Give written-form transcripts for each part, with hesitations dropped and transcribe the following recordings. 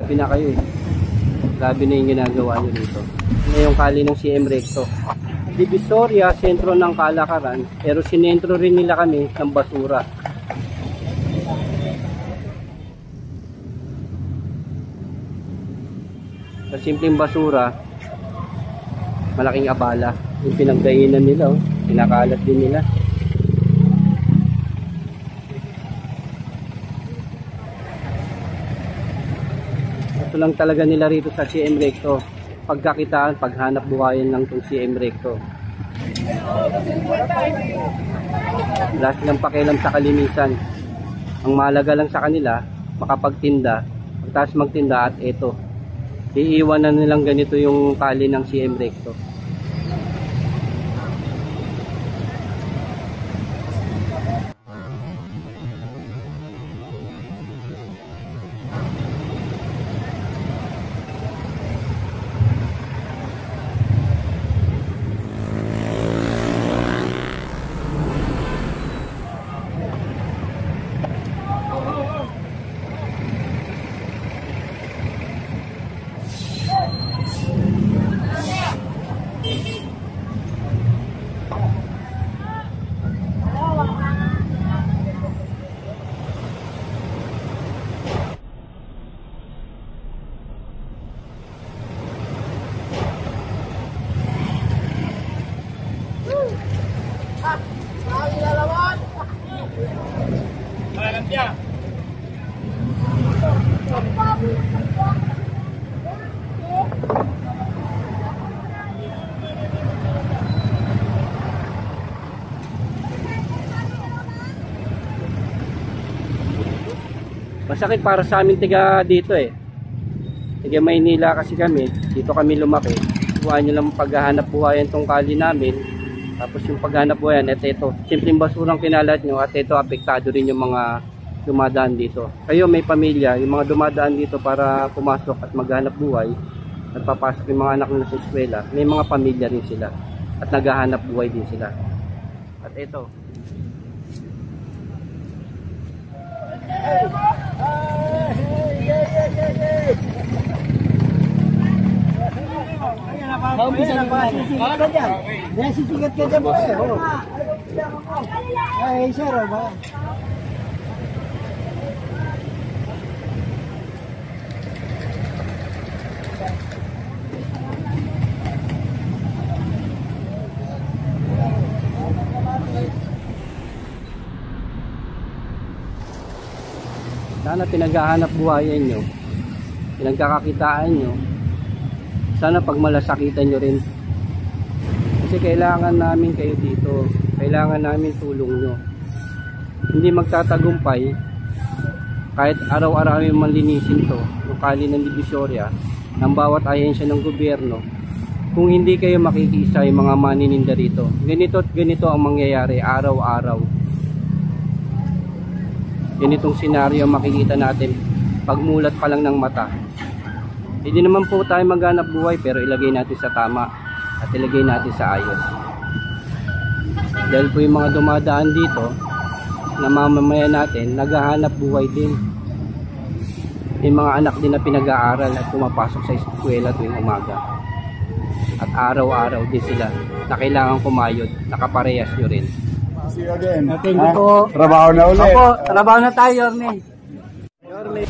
Sabi na kayo eh. Grabe na yung ginagawa nyo dito. Ano yung kali ng CM Recto. Divisoria, sentro ng kalakaran, pero sinentro rin nila kami ng basura. Sa simpleng basura, malaking abala. Yung pinagdainan nila, oh. Pinakalat din nila. Ito lang talaga nila rito sa CM Recto. Pagkakitaan, paghanap buhayan lang itong CM Recto. Wala silang pakialam sa kalinisan. Ang mahalaga lang sa kanila, makapagtinda, pagtas magtinda at eto. Iiwan na nilang ganito yung kali ng CM Recto. Masakit para sa amin tiga dito eh. Tiga Maynila kasi kami, dito kami lumaki. Buwan nyo lang paghahanap buhayan tong kali namin. Tapos yung paghanap buhayan, at ito, simpleng basurang kinalat nyo at ito apektado rin yung mga dumadaan dito. Kayo may pamilya, yung mga dumadaan dito para pumasok at maghanap buhay, at papasok yung mga anak nila sa eskwela, may mga pamilya rin sila at naghahanap buhay din sila. At ito, bisa na ba? Ano dyan? Nasisigat ka dyan po eh. Ay, sir, ba? sana pinaghahanap buhayan nyo, pinagkakakitaan nyo, sana pagmalasakitan nyo rin kasi kailangan namin kayo dito, kailangan namin tulong nyo. Hindi magtatagumpay kahit araw-araw yung manlinisin to yung kali ng Divisoria ng bawat ahensya ng gobyerno kung hindi kayo makikisa yung mga manininda rito. Ganito at ganito ang mangyayari araw-araw. Ganitong senaryo makikita natin pagmulat pa lang ng mata. Hindi naman po tayo maghanap buhay pero ilagay natin sa tama at ilagay natin sa ayos. Dahil po yung mga dumadaan dito na mamamayan natin naghahanap buhay din. May mga anak din na pinag-aaral at pumapasok sa eskwela tuwing umaga. At araw-araw din sila na kailangan kumayod, nakaparehas nyo rin. See you again. Thank you po. Trabaho na ulit. Opo, trabaho na tayo, Yorme. Yorme.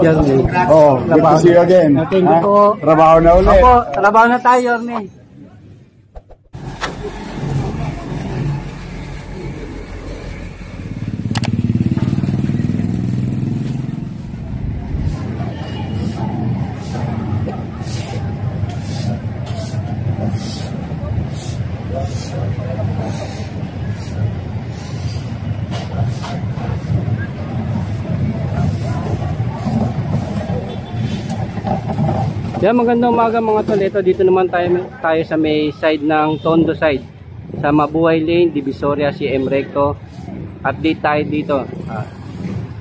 Yorme. Oh, good to see you again. Thank you po. Trabaho na ulit. Opo, trabaho na tayo, Yorme. Yan, magandang umaga mga tol. Ito, dito naman tayo sa may side ng Tondo side sa Mabuhay Lane, Divisoria, CM Recto. Update tayo dito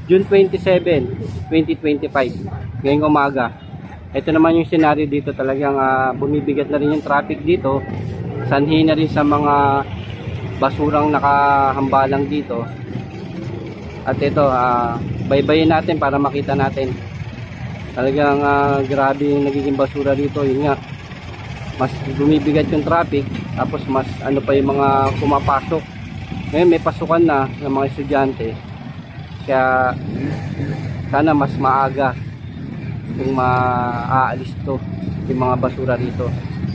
June 27, 2025 ngayong umaga. Ito naman yung scenario dito. Talagang bumibigat na rin yung traffic dito, sanhi na rin sa mga basurang nakahambalang dito. At ito, baybayin natin para makita natin. Talagang grabe yung nagiging basura dito. Yun nga, mas bumibigat yung traffic, tapos mas ano pa yung mga pumapasok. Ngayon may pasukan na ng mga estudyante, kaya sana mas maaga kung maaalis to yung mga basura rito.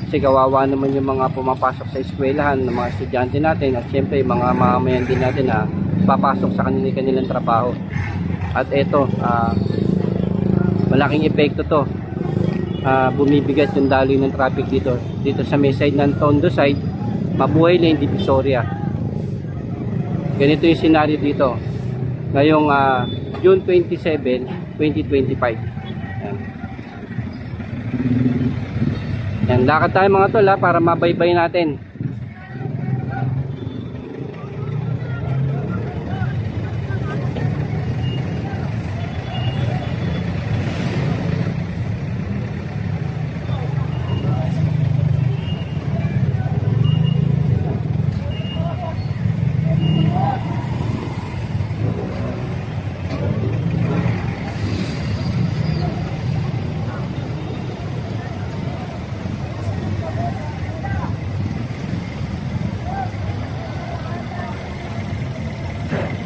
Kasi kawawa naman yung mga pumapasok sa eskwelahan ng mga estudyante natin, at syempre yung mga mamamayan din natin na papasok sa kanilang trabaho. At ito, malaking epekto to. Bumibigat yung daloy ng traffic dito sa may side ng Tondo side, Mabuhay Lane, Divisoria. Ganito yung scenario dito ngayong June 27, 2025. Yan, lakad tayo mga tol para mabaybay natin.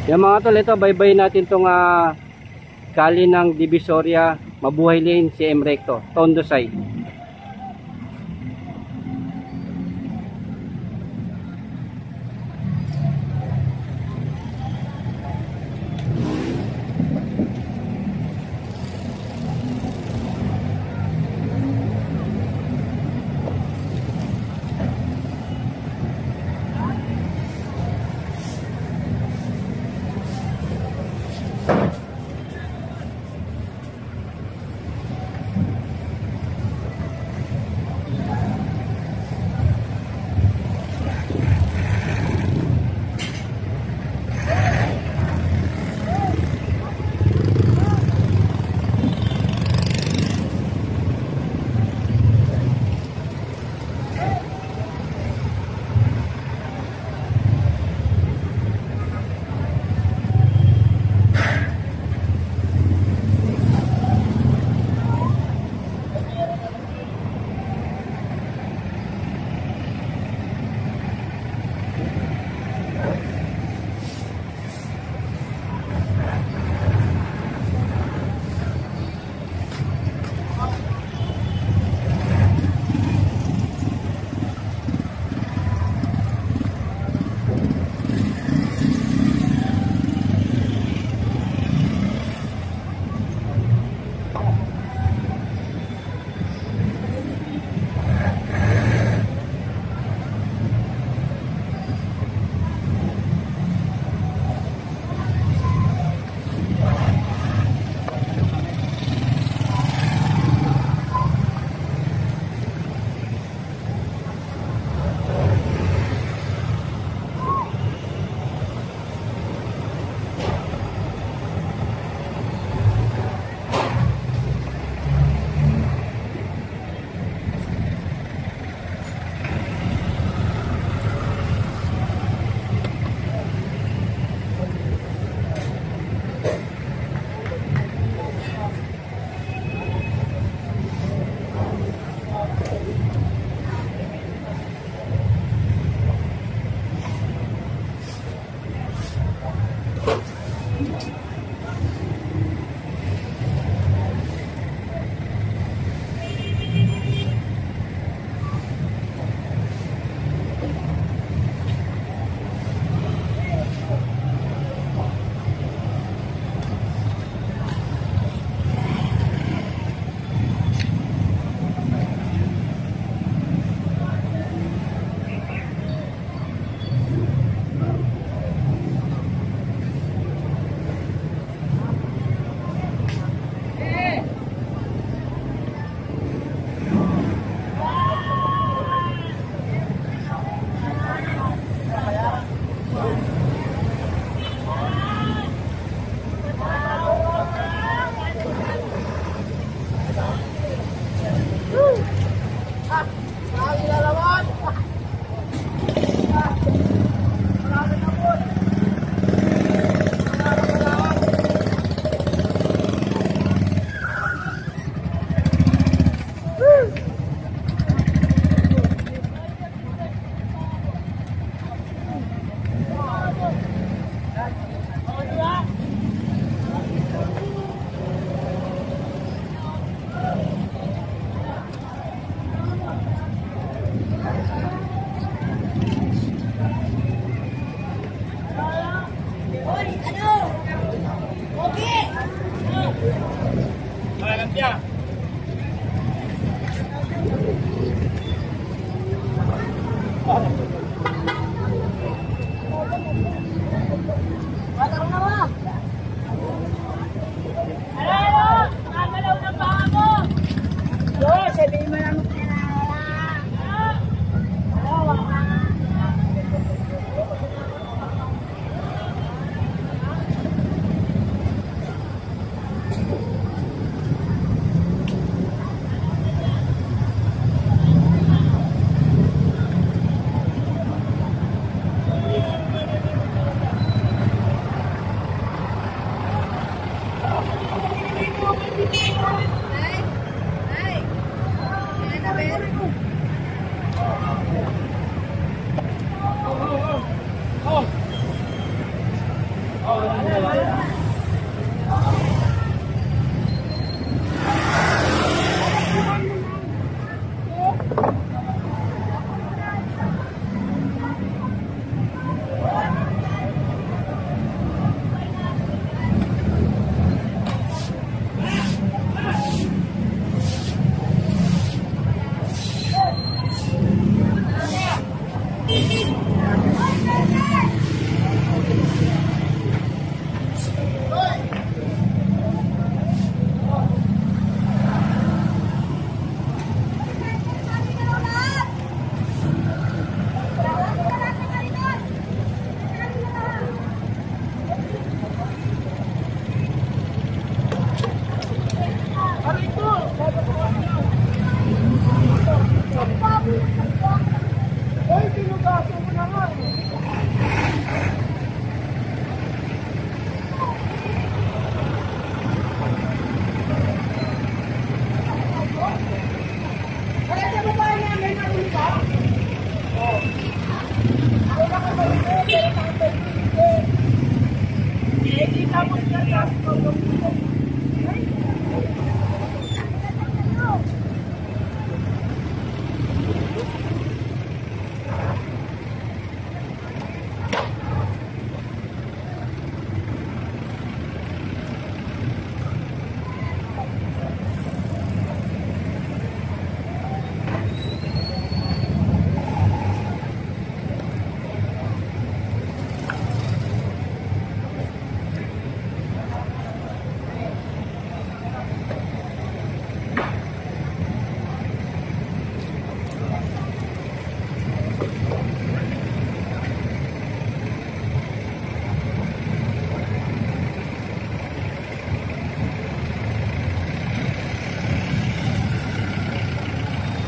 Yan mga tol, ito baybay natin tong kali ng Divisoria, Mabuhay Lane, CM Recto, Tondo side.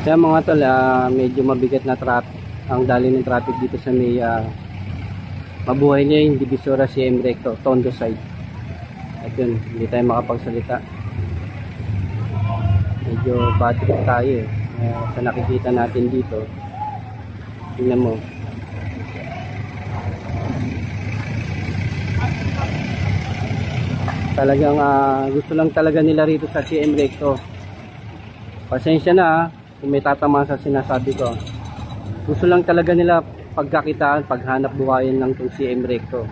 Kaya mga tol, medyo mabigat na traffic ang dali ng traffic dito sa may mabuhay niya yung Divisora CM Recto, Tondo side. At yun, hindi tayo makapagsalita. Medyo bad trip tayo eh. Sa nakikita natin dito, tingnan mo. Talagang gusto lang talaga nila rito sa CM Recto. Pasensya na kung may tatamaan sa sinasabi ko. Gusto lang talaga nila pagkakitaan, paghanap buhayan lang itong CM Recto.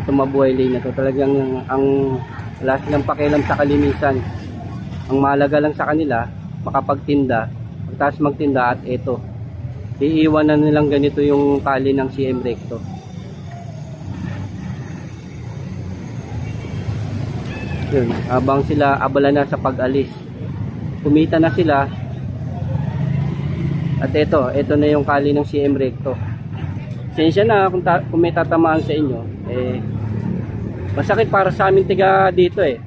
Itong mabuhay lane na ito. Talagang ang wala silang pakialam sa kalinisan. Ang mahalaga lang sa kanila, makapagtinda, pagtaas magtinda at ito. Iiwanan nilang ganito yung tali ng CM Recto. Yun, habang sila abala na sa pag-alis. Kumita na sila. At ito na yung kali ng CM Recto. Sensya na kung may tatamaan sa inyo, masakit para sa amin tiga dito eh.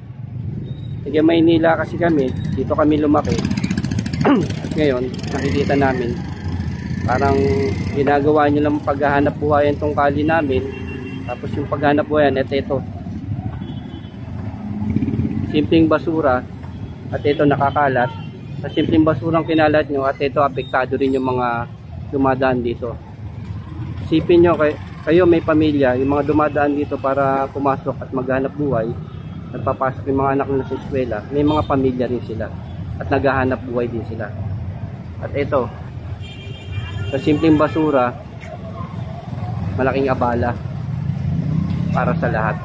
Tiga Maynila kasi kami, dito kami lumaki. At ngayon, nakikita namin, parang ginagawa nyo lang paghahanap buhayan tong kali namin. Tapos yung paghahanap buhayan, ito. Simpleng basura, at ito nakakalat. Sa simpleng basurang kinalat nyo, at ito apektado rin yung mga dumadaan dito. Isipin nyo, kayo may pamilya, yung mga dumadaan dito para pumasok at maghanap buhay, nagpapasok yung mga anak nila sa eskwela, may mga pamilya rin sila at naghahanap buhay din sila. At ito, sa simpleng basura, malaking abala. para sa lahat.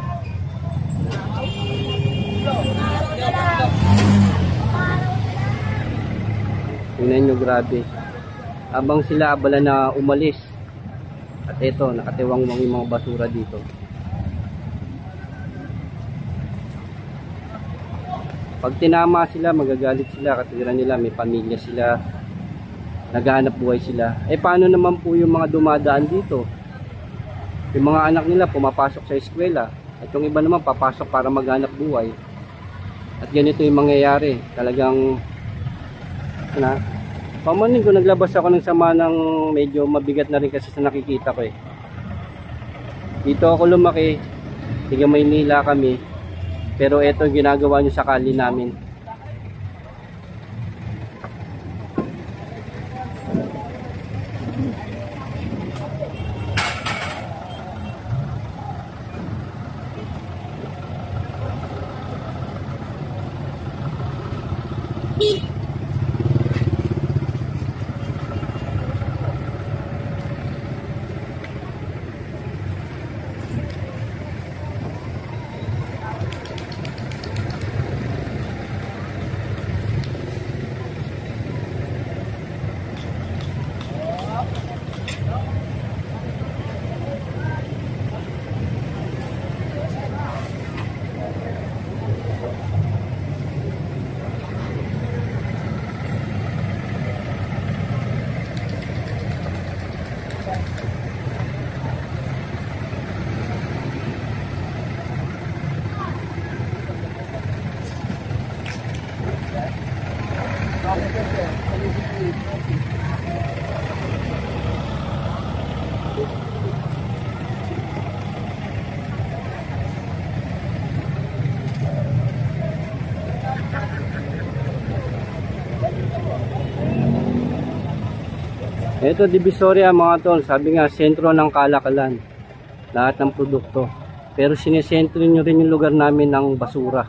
Tingnan nyo, grabe. Habang sila abala na umalis, at eto, nakatiwangwang yung mga basura dito. Pag tinama sila, magagalit sila. Katira nila, may pamilya sila, naghahanap buhay sila. Eh paano naman po yung mga dumadaan dito? Yung mga anak nila pumapasok sa eskwela, at yung iba naman papasok para maghanap buhay. At ganito yung mangyayari. Talagang pamanin ko, naglabas ako ng sama ng medyo mabigat na rin kasi sa nakikita ko eh. Dito ako lumaki, tiga Maynila kami, pero ito yung ginagawa nyo sa kali namin. Ito, Divisoria mga tol, sabi nga sentro ng kalakalan lahat ng produkto, pero sinesentro nyo rin yung lugar namin ng basura.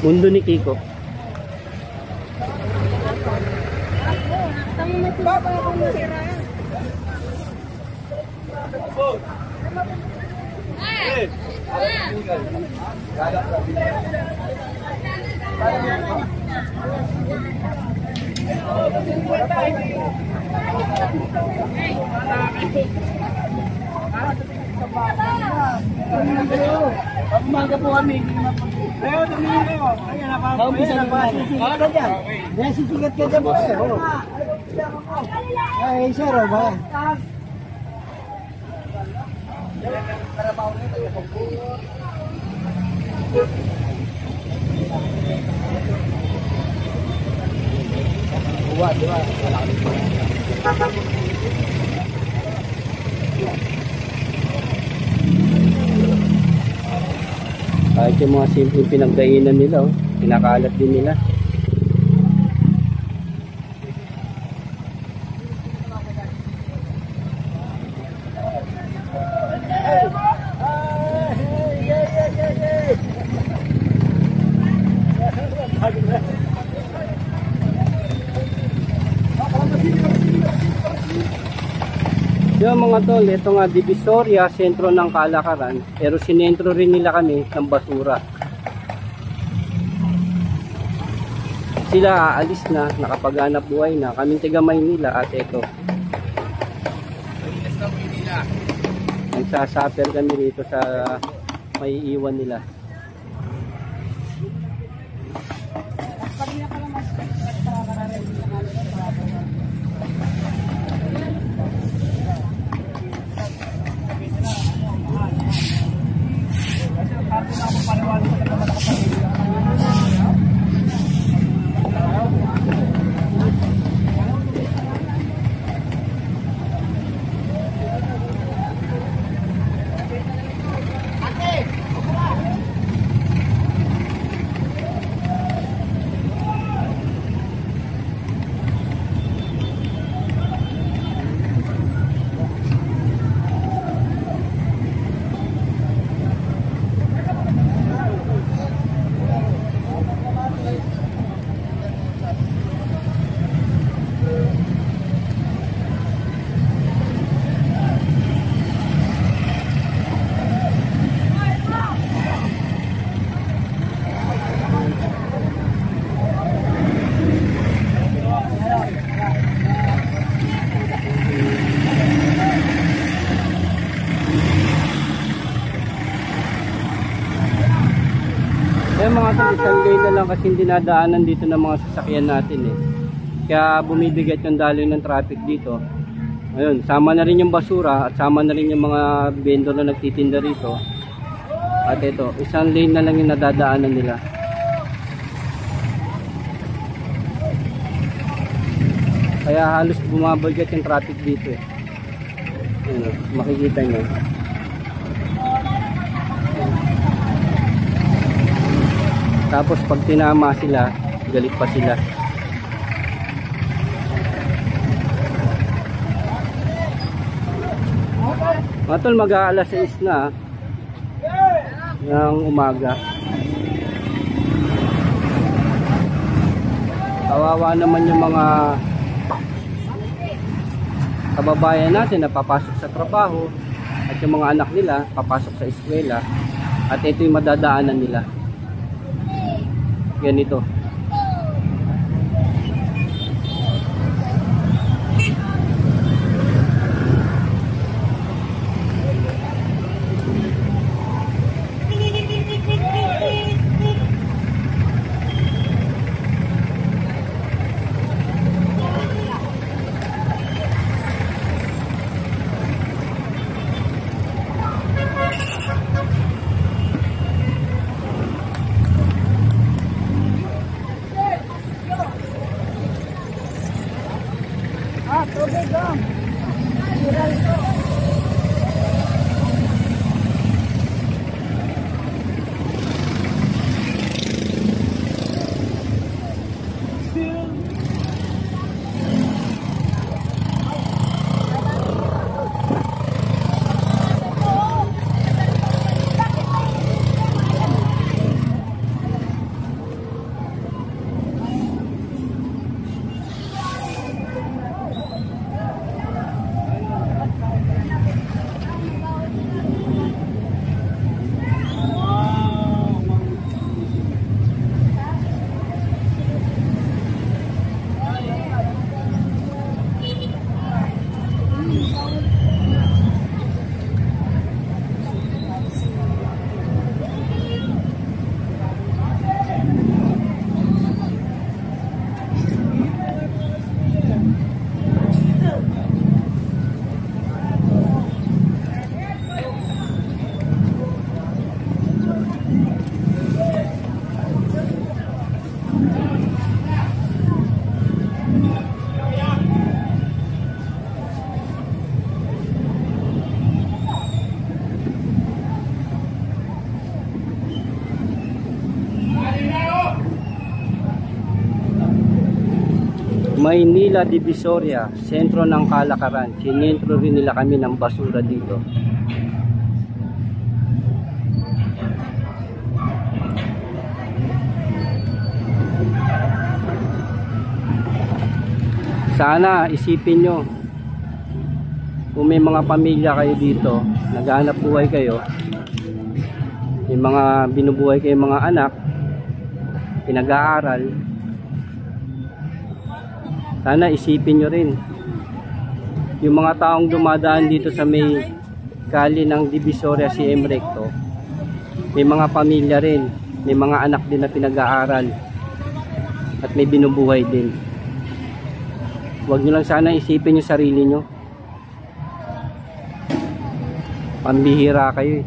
Mundo ni Kiko. Umaga po kami. Pero tumingin kayo. Ayan, napapasikat ka dyan. Nasisikat ka dyan po. Ay, sir, ba? Kahit yung mga simpleng pinagdainan nila, kinakalat din nila. Yung mga tol, ito nga Divisoria, sentro ng kalakaran, pero sinentro rin nila kami ng basura. Sila aalis na, nakapaghanap buhay na, kaming tiga Maynila at ito. Nagsasuffer kami dito sa may iwan nila. natin isang lane na lang kasi hindi nadaanan dito ng mga sasakyan natin eh. Kaya bumibigat yung daloy ng traffic dito. Ayun, sama na rin yung basura at sama na rin yung mga vendor na nagtitinda rito. At ito, isang lane na lang yung nadadaanan nila. Kaya halos bumabagat yung traffic dito eh. Ayun, makikita nyo. Tapos pag tinama sila, galit pa sila. Mga tol, mag-aalas 6 na ng umaga. Kawawa naman yung mga kababayan natin na papasok sa trabaho at yung mga anak nila papasok sa eskwela at ito yung madadaanan nila. Ganito. Tubig lang. Maynila Divisoria, sentro ng kalakaran. Sinentro rin nila kami ng basura dito. Sana isipin nyo, kung may mga pamilya kayo dito, naghahanap buhay kayo, may mga binubuhay kayo mga anak, pinag-aaral, sana isipin nyo rin yung mga taong dumadaan dito sa may kali ng Divisoria CM Recto. May mga pamilya rin, may mga anak din na pinag-aaral at may binubuhay din. Huwag nyo lang sana isipin yung sarili nyo. Pambihira kayo eh.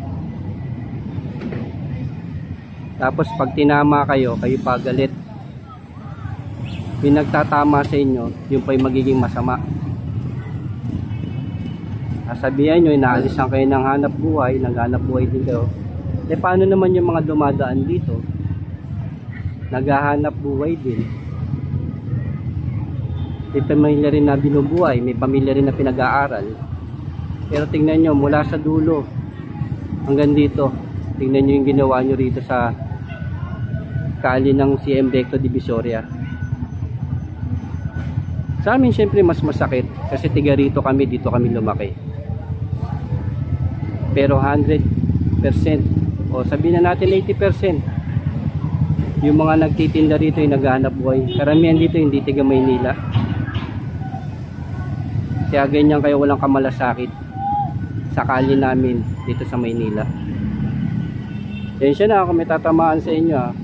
Tapos pag tinama kayo, kayo pagalit. Pinagtatama sa inyo, yung pa'y magiging masama. Sasabihan nyo, inaalisan kayo ng hanap buhay, naghanap buhay din kayo. E paano naman yung mga dumadaan dito? Naghahanap buhay din. May pamilya rin na binubuhay, may pamilya rin na pinag-aaral. Pero tingnan nyo, mula sa dulo hanggang dito, tingnan nyo yung ginawa nyo rito sa kali ng CM Recto Divisoria. Sa amin syempre mas masakit kasi tiga rito kami, dito kami lumaki. Pero 100% o sabihin na natin 80% yung mga nagtitinda rito ay naghahanap buhay. Karamihan dito hindi tiga Maynila. Kaya ganyan kayo walang kamalasakit sa kali namin dito sa Maynila. Yan siya na kung may tatamaan sa inyo ha.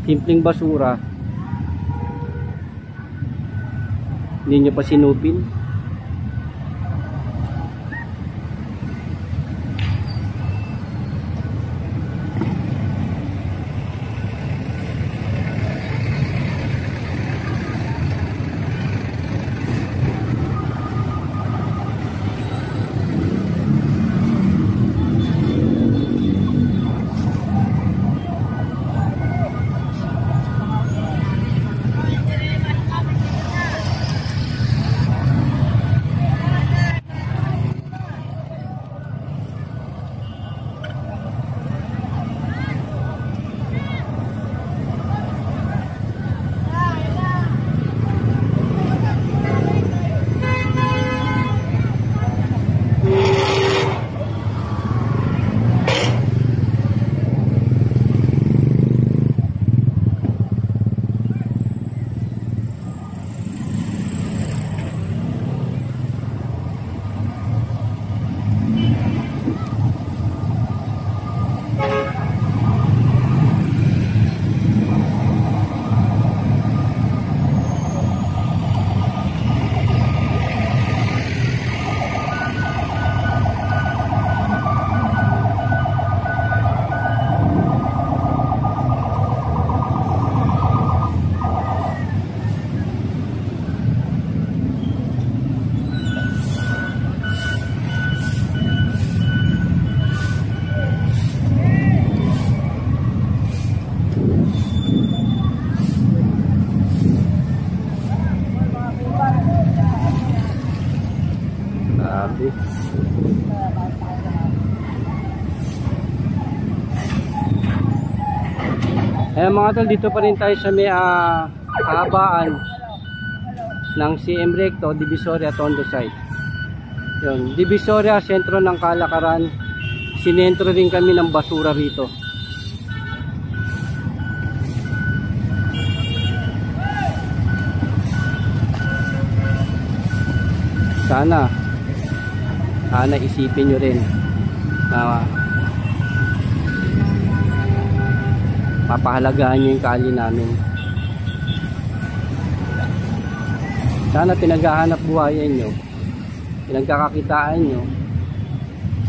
simpleng basura, hindi nyo pa sinupin. Ayan mga tol, dito pa rin tayo sa may kahabaan ng CM Recto, Divisoria, Tondo site. Yun, Divisoria, sentro ng kalakaran. Sinentro rin kami ng basura rito. Sana isipin nyo rin na papahalagaan nyo yung kali namin. Sana pinaghahanap buhayan nyo, pinagkakakitaan nyo,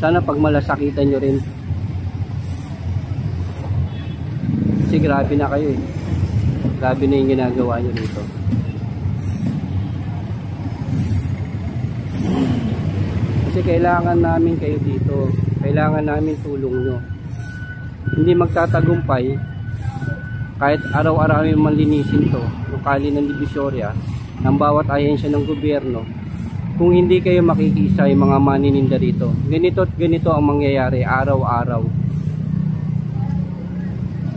sana pagmalasakitan nyo rin. Kasi grabe na kayo eh. Grabe na yung ginagawa nyo dito. Kasi kailangan namin kayo dito, kailangan namin tulong nyo. Hindi magtatagumpay kahit araw-araw yung manlinisin to, yung kali ng Divisoria, ng bawat ahensya ng gobyerno, kung hindi kayo makikisa yung mga manininda rito. Ganito at ganito ang mangyayari araw-araw.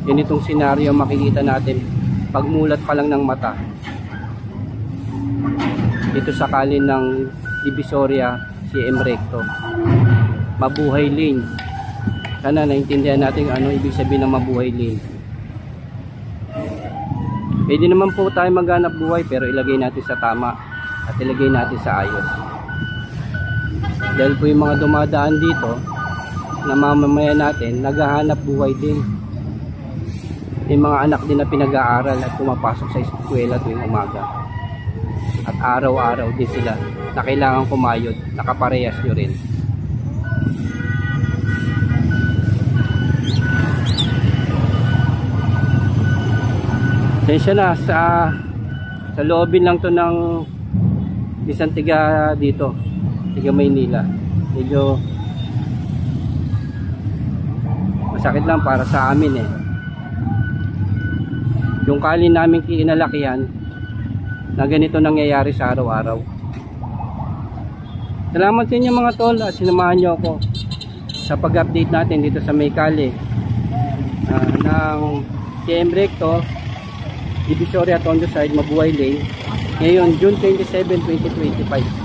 Ganitong senaryo makikita natin pagmulat pa lang ng mata dito sa kali ng Divisoria, CM Recto. Mabuhay lane. Sana naintindihan natin ano ibig sabihin ng mabuhay lane. Pwede naman po tayo maghanap buhay pero ilagay natin sa tama at ilagay natin sa ayos. Dahil po yung mga dumadaan dito na mamamayan natin, naghahanap buhay din. May mga anak din na pinag-aaral at pumapasok sa eskwela tuwing umaga. At araw-araw din sila na kailangan kumayod, nakaparehas nyo rin. Sensya na sa loobin lang to ng isang tiga dito, tiga Maynila. Medyo masakit lang para sa amin eh. Yung kali namin kinalakihan na ganito nangyayari sa araw-araw. Salamat sa inyo mga tol at sinamahan nyo ako sa pag-update natin dito sa may kali ng CM Recto, Divisoria, Tondo side, Mabuhay Lane. Ngayon, June 27, 2025.